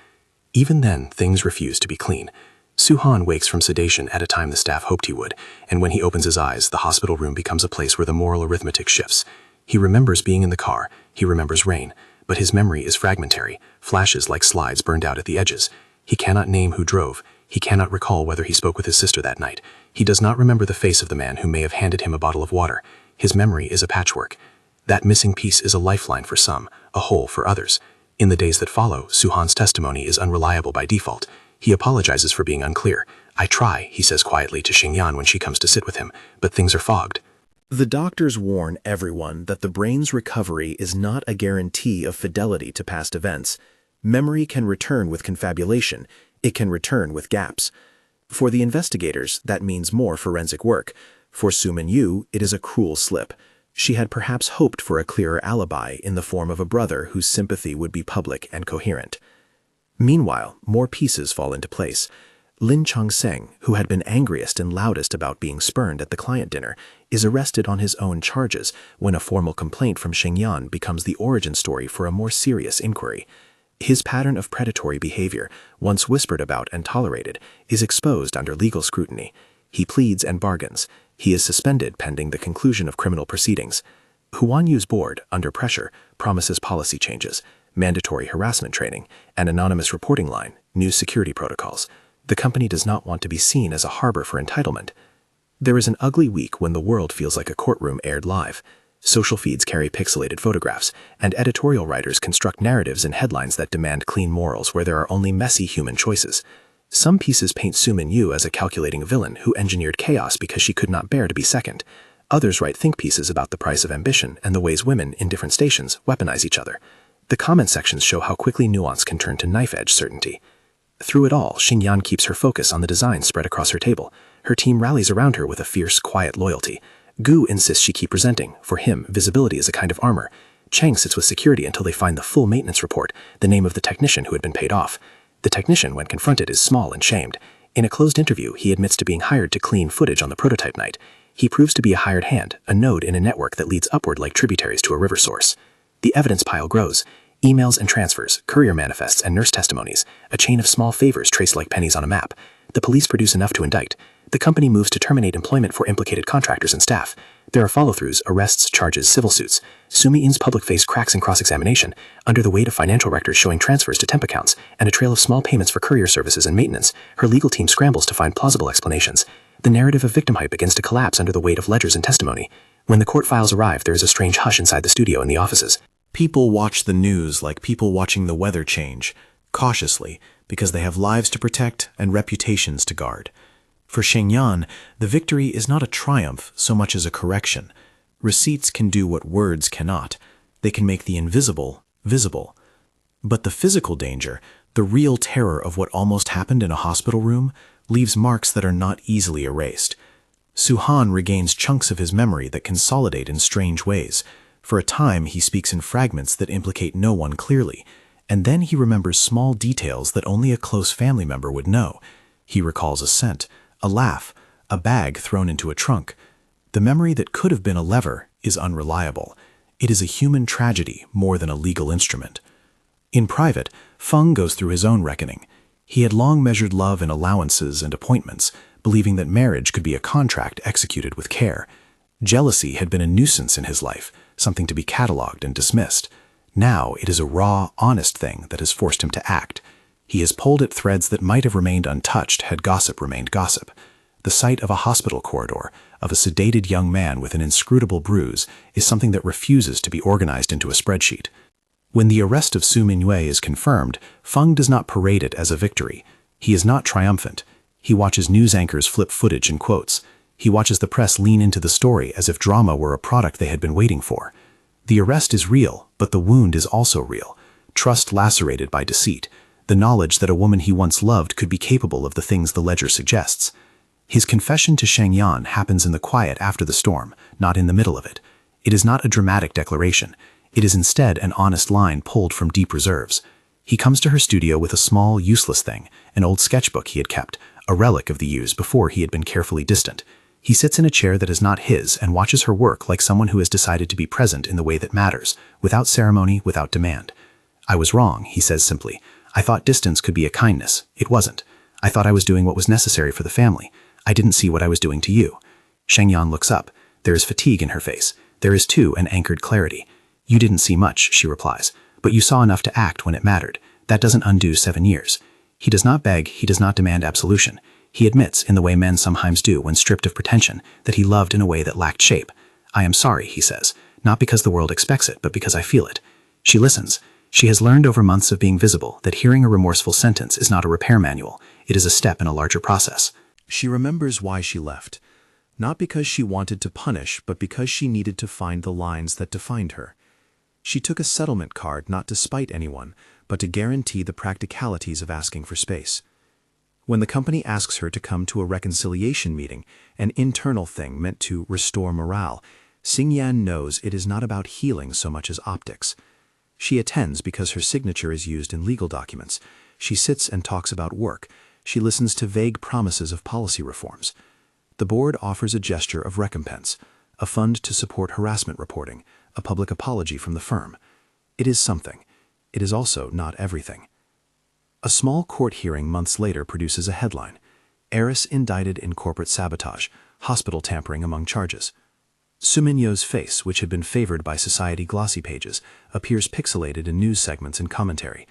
Even then, things refuse to be clean. Su-han wakes from sedation at a time the staff hoped he would, and when he opens his eyes, the hospital room becomes a place where the moral arithmetic shifts. He remembers being in the car, he remembers rain, but his memory is fragmentary, flashes like slides burned out at the edges. He cannot name who drove, he cannot recall whether he spoke with his sister that night. He does not remember the face of the man who may have handed him a bottle of water. His memory is a patchwork. That missing piece is a lifeline for some, a hole for others. In the days that follow, Su-han's testimony is unreliable by default. He apologizes for being unclear. "I try," he says quietly to Xingyan when she comes to sit with him, "but things are fogged." The doctors warn everyone that the brain's recovery is not a guarantee of fidelity to past events. Memory can return with confabulation. It can return with gaps. For the investigators, that means more forensic work. For Su Minyu, it is a cruel slip. She had perhaps hoped for a clearer alibi in the form of a brother whose sympathy would be public and coherent. Meanwhile, more pieces fall into place. Lin Chongsheng, who had been angriest and loudest about being spurned at the client dinner, is arrested on his own charges when a formal complaint from Xingyan becomes the origin story for a more serious inquiry. His pattern of predatory behavior, once whispered about and tolerated, is exposed under legal scrutiny. He pleads and bargains. He is suspended pending the conclusion of criminal proceedings. Huan Yu's board, under pressure, promises policy changes, mandatory harassment training, an anonymous reporting line, new security protocols. The company does not want to be seen as a harbor for entitlement. There is an ugly week when the world feels like a courtroom aired live. Social feeds carry pixelated photographs, and editorial writers construct narratives and headlines that demand clean morals where there are only messy human choices. Some pieces paint Su Minyu as a calculating villain who engineered chaos because she could not bear to be second. Others write think pieces about the price of ambition and the ways women, in different stations, weaponize each other. The comment sections show how quickly nuance can turn to knife-edge certainty. Through it all, Xingyan keeps her focus on the designs spread across her table. Her team rallies around her with a fierce, quiet loyalty. Gu insists she keep presenting. For him, visibility is a kind of armor. Cheng sits with security until they find the full maintenance report, the name of the technician who had been paid off. The technician, when confronted, is small and shamed. In a closed interview, he admits to being hired to clean footage on the prototype night. He proves to be a hired hand, a node in a network that leads upward like tributaries to a river source. The evidence pile grows. Emails and transfers, courier manifests and nurse testimonies, a chain of small favors traced like pennies on a map. The police produce enough to indict. The company moves to terminate employment for implicated contractors and staff. There are follow-throughs, arrests, charges, civil suits. Sumi-in's public face cracks in cross-examination, under the weight of financial records showing transfers to temp accounts, and a trail of small payments for courier services and maintenance. Her legal team scrambles to find plausible explanations. The narrative of victim hype begins to collapse under the weight of ledgers and testimony. When the court files arrive, there is a strange hush inside the studio and the offices. People watch the news like people watching the weather change, cautiously, because they have lives to protect and reputations to guard. For Xingyan, the victory is not a triumph so much as a correction. Receipts can do what words cannot. They can make the invisible visible. But the physical danger, the real terror of what almost happened in a hospital room, leaves marks that are not easily erased. Suhan regains chunks of his memory that consolidate in strange ways. For a time, he speaks in fragments that implicate no one clearly, and then he remembers small details that only a close family member would know. He recalls a scent, a laugh, a bag thrown into a trunk. The memory that could have been a lever is unreliable. It is a human tragedy more than a legal instrument. In private, Feng goes through his own reckoning. He had long measured love in allowances and appointments, believing that marriage could be a contract executed with care. Jealousy had been a nuisance in his life, something to be catalogued and dismissed. Now it is a raw, honest thing that has forced him to act. He has pulled at threads that might have remained untouched had gossip remained gossip. The sight of a hospital corridor, of a sedated young man with an inscrutable bruise, is something that refuses to be organized into a spreadsheet. When the arrest of Su Mingyue is confirmed, Feng does not parade it as a victory. He is not triumphant. He watches news anchors flip footage and quotes. He watches the press lean into the story as if drama were a product they had been waiting for. The arrest is real, but the wound is also real. Trust lacerated by deceit. The knowledge that a woman he once loved could be capable of the things the ledger suggests. His confession to Xingyan happens in the quiet after the storm, not in the middle of it. It is not a dramatic declaration. It is instead an honest line pulled from deep reserves. He comes to her studio with a small, useless thing, an old sketchbook he had kept, a relic of the years before he had been carefully distant. He sits in a chair that is not his and watches her work like someone who has decided to be present in the way that matters, without ceremony, without demand. "I was wrong," he says simply. "I thought distance could be a kindness. It wasn't. I thought I was doing what was necessary for the family. I didn't see what I was doing to you." Xingyan looks up. There is fatigue in her face. There is, too, an anchored clarity. "You didn't see much," she replies, "but you saw enough to act when it mattered. That doesn't undo 7 years." He does not beg, he does not demand absolution. He admits, in the way men sometimes do when stripped of pretension, that he loved in a way that lacked shape. "I am sorry," he says, "not because the world expects it, but because I feel it." She listens. She has learned over months of being visible that hearing a remorseful sentence is not a repair manual. It is a step in a larger process. She remembers why she left. Not because she wanted to punish, but because she needed to find the lines that defined her. She took a settlement card not to spite anyone, but to guarantee the practicalities of asking for space. When the company asks her to come to a reconciliation meeting, an internal thing meant to restore morale, Xingyan knows it is not about healing so much as optics. She attends because her signature is used in legal documents. She sits and talks about work. She listens to vague promises of policy reforms. The board offers a gesture of recompense, a fund to support harassment reporting, a public apology from the firm. It is something. It is also not everything. A small court hearing months later produces a headline: "Heiress indicted in corporate sabotage, hospital tampering among charges." Su Mingyue's face, which had been favored by society glossy pages, appears pixelated in news segments and commentary.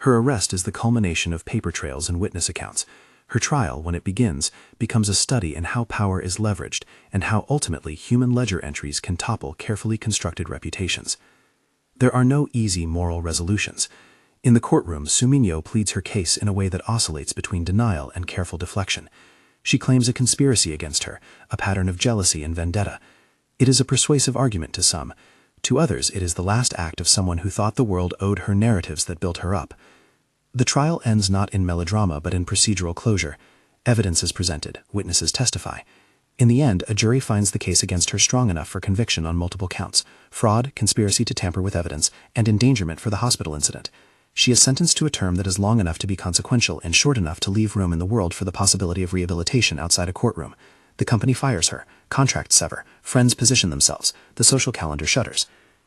Her arrest is the culmination of paper trails and witness accounts. Her trial, when it begins, becomes a study in how power is leveraged and how ultimately human ledger entries can topple carefully constructed reputations. There are no easy moral resolutions. In the courtroom, Su Mingyue pleads her case in a way that oscillates between denial and careful deflection. She claims a conspiracy against her, a pattern of jealousy and vendetta. It is a persuasive argument to some. To others, it is the last act of someone who thought the world owed her narratives that built her up. The trial ends not in melodrama but in procedural closure. Evidence is presented, witnesses testify. In the end, a jury finds the case against her strong enough for conviction on multiple counts: fraud, conspiracy to tamper with evidence, and endangerment for the hospital incident. She is sentenced to a term that is long enough to be consequential and short enough to leave room in the world for the possibility of rehabilitation outside a courtroom. The company fires her, contracts sever, friends position themselves, the social calendar shutters.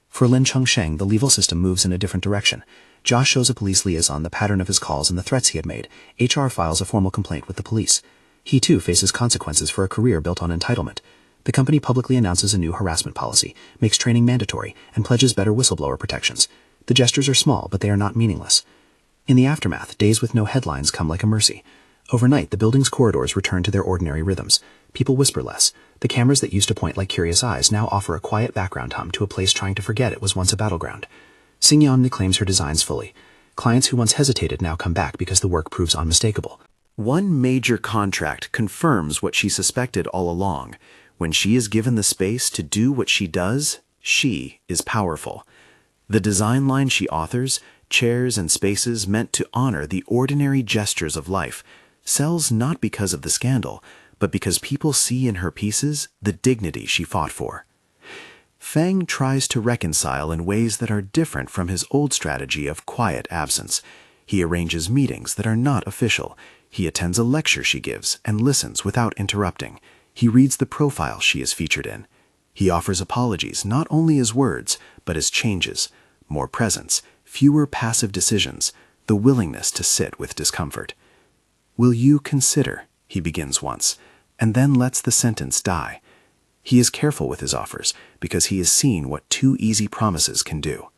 For Lin Chengsheng, the legal system moves in a different direction. Josh shows a police liaison the pattern of his calls and the threats he had made. HR files a formal complaint with the police. He too faces consequences for a career built on entitlement. The company publicly announces a new harassment policy, makes training mandatory, and pledges better whistleblower protections. The gestures are small, but they are not meaningless. In the aftermath, days with no headlines come like a mercy. Overnight, the building's corridors return to their ordinary rhythms. People whisper less. The cameras that used to point like curious eyes now offer a quiet background hum to a place trying to forget it was once a battleground. Xingyan claims her designs fully. Clients who once hesitated now come back because the work proves unmistakable. One major contract confirms what she suspected all along. When she is given the space to do what she does, she is powerful. The design line she authors, chairs and spaces meant to honor the ordinary gestures of life, sells not because of the scandal, but because people see in her pieces the dignity she fought for. Feng tries to reconcile in ways that are different from his old strategy of quiet absence. He arranges meetings that are not official. He attends a lecture she gives and listens without interrupting. He reads the profile she is featured in. He offers apologies not only as words, but as changes, more presence, fewer passive decisions, the willingness to sit with discomfort. "Will you consider?" he begins once, and then lets the sentence die. He is careful with his offers because he has seen what too easy promises can do.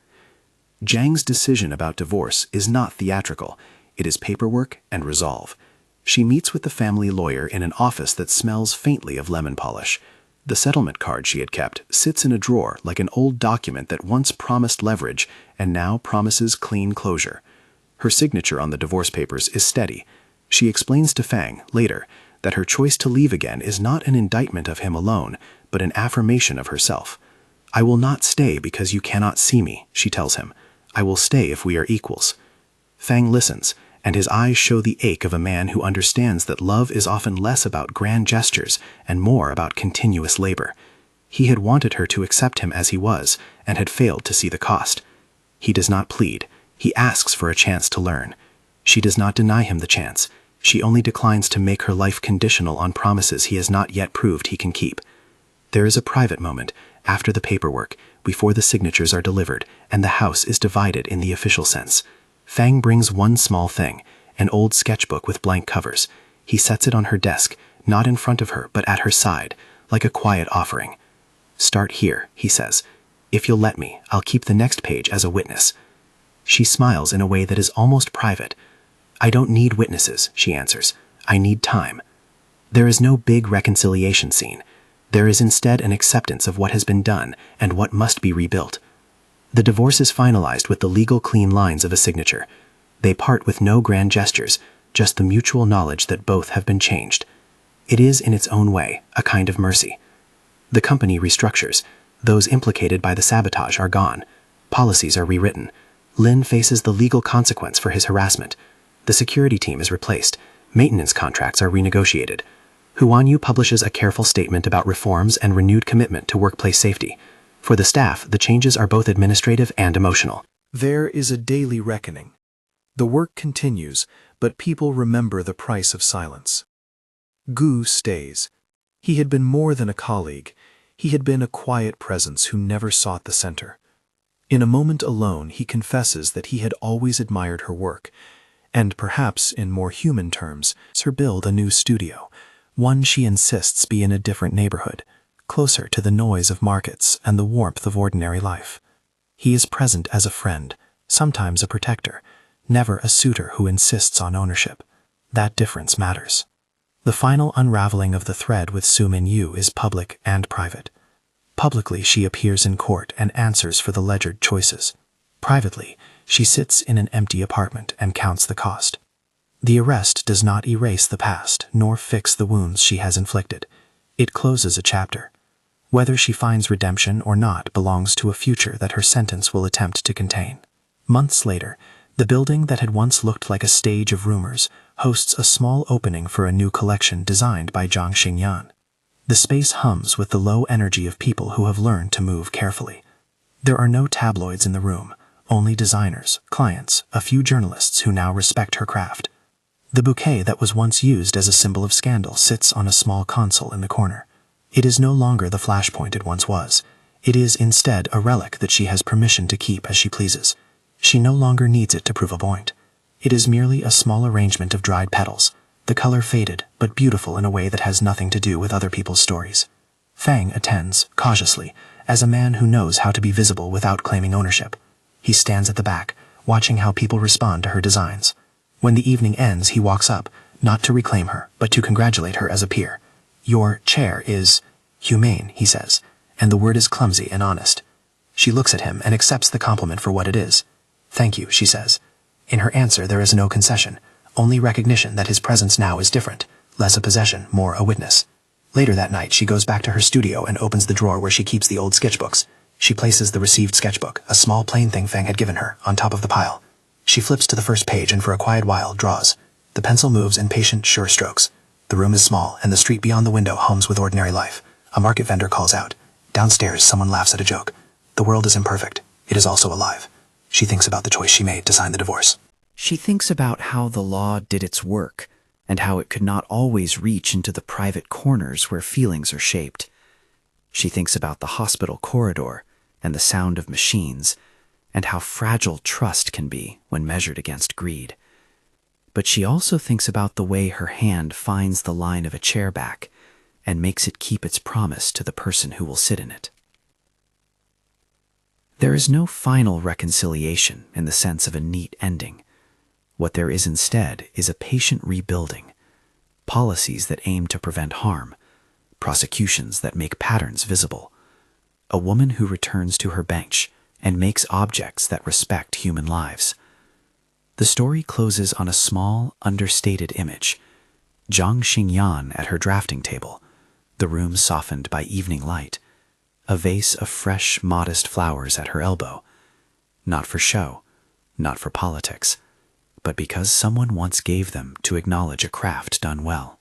Jiang's decision about divorce is not theatrical. It is paperwork and resolve. She meets with the family lawyer in an office that smells faintly of lemon polish. The settlement card she had kept sits in a drawer like an old document that once promised leverage and now promises clean closure. Her signature on the divorce papers is steady. She explains to Feng, later, that her choice to leave again is not an indictment of him alone, but an affirmation of herself. "I will not stay because you cannot see me," she tells him. "I will stay if we are equals." Feng listens, and his eyes show the ache of a man who understands that love is often less about grand gestures and more about continuous labor. He had wanted her to accept him as he was, and had failed to see the cost. He does not plead. He asks for a chance to learn. She does not deny him the chance. She only declines to make her life conditional on promises he has not yet proved he can keep. There is a private moment, after the paperwork, before the signatures are delivered, and the house is divided in the official sense. Feng brings one small thing, an old sketchbook with blank covers. He sets it on her desk, not in front of her, but at her side, like a quiet offering. "Start here," he says. "If you'll let me, I'll keep the next page as a witness." She smiles in a way that is almost private. "I don't need witnesses," she answers. "I need time." There is no big reconciliation scene. There is instead an acceptance of what has been done and what must be rebuilt. The divorce is finalized with the legal clean lines of a signature. They part with no grand gestures, just the mutual knowledge that both have been changed. It is, in its own way, a kind of mercy. The company restructures. Those implicated by the sabotage are gone. Policies are rewritten. Lin faces the legal consequence for his harassment. The security team is replaced. Maintenance contracts are renegotiated. Huan Yu publishes a careful statement about reforms and renewed commitment to workplace safety. For the staff, the changes are both administrative and emotional. There is a daily reckoning. The work continues, but people remember the price of silence. Gu stays. He had been more than a colleague. He had been a quiet presence who never sought the center. In a moment alone, he confesses that he had always admired her work, and perhaps, in more human terms, her build a new studio, one she insists be in a different neighborhood, closer to the noise of markets and the warmth of ordinary life. He is present as a friend, sometimes a protector, never a suitor who insists on ownership. That difference matters. The final unraveling of the thread with Su Minyu is public and private. Publicly, she appears in court and answers for the ledgered choices. Privately, she sits in an empty apartment and counts the cost. The arrest does not erase the past, nor fix the wounds she has inflicted. It closes a chapter. Whether she finds redemption or not belongs to a future that her sentence will attempt to contain. Months later, the building that had once looked like a stage of rumors hosts a small opening for a new collection designed by Jiang Xingyan. The space hums with the low energy of people who have learned to move carefully. There are no tabloids in the room, only designers, clients, a few journalists who now respect her craft. The bouquet that was once used as a symbol of scandal sits on a small console in the corner. It is no longer the flashpoint it once was. It is instead a relic that she has permission to keep as she pleases. She no longer needs it to prove a point. It is merely a small arrangement of dried petals, the color faded but beautiful in a way that has nothing to do with other people's stories. Feng attends, cautiously, as a man who knows how to be visible without claiming ownership. He stands at the back, watching how people respond to her designs. When the evening ends, he walks up, not to reclaim her, but to congratulate her as a peer. "Your chair is humane," he says, and the word is clumsy and honest. She looks at him and accepts the compliment for what it is. "Thank you," she says. In her answer there is no concession, only recognition that his presence now is different, less a possession, more a witness. Later that night she goes back to her studio and opens the drawer where she keeps the old sketchbooks. She places the received sketchbook, a small plain thing Feng had given her, on top of the pile. She flips to the first page and for a quiet while draws. The pencil moves in patient, sure strokes. The room is small, and the street beyond the window hums with ordinary life. A market vendor calls out. Downstairs, someone laughs at a joke. The world is imperfect. It is also alive. She thinks about the choice she made to sign the divorce. She thinks about how the law did its work, and how it could not always reach into the private corners where feelings are shaped. She thinks about the hospital corridor and the sound of machines, and how fragile trust can be when measured against greed. But she also thinks about the way her hand finds the line of a chair back and makes it keep its promise to the person who will sit in it. There is no final reconciliation in the sense of a neat ending. What there is instead is a patient rebuilding, policies that aim to prevent harm, prosecutions that make patterns visible, a woman who returns to her bench and makes objects that respect human lives. The story closes on a small, understated image, Jiang Xingyan at her drafting table, the room softened by evening light, a vase of fresh, modest flowers at her elbow, not for show, not for politics, but because someone once gave them to acknowledge a craft done well.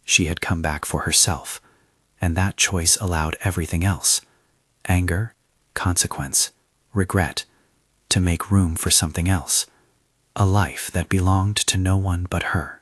She had come back for herself, and that choice allowed everything else, anger, consequence, regret, to make room for something else, a life that belonged to no one but her.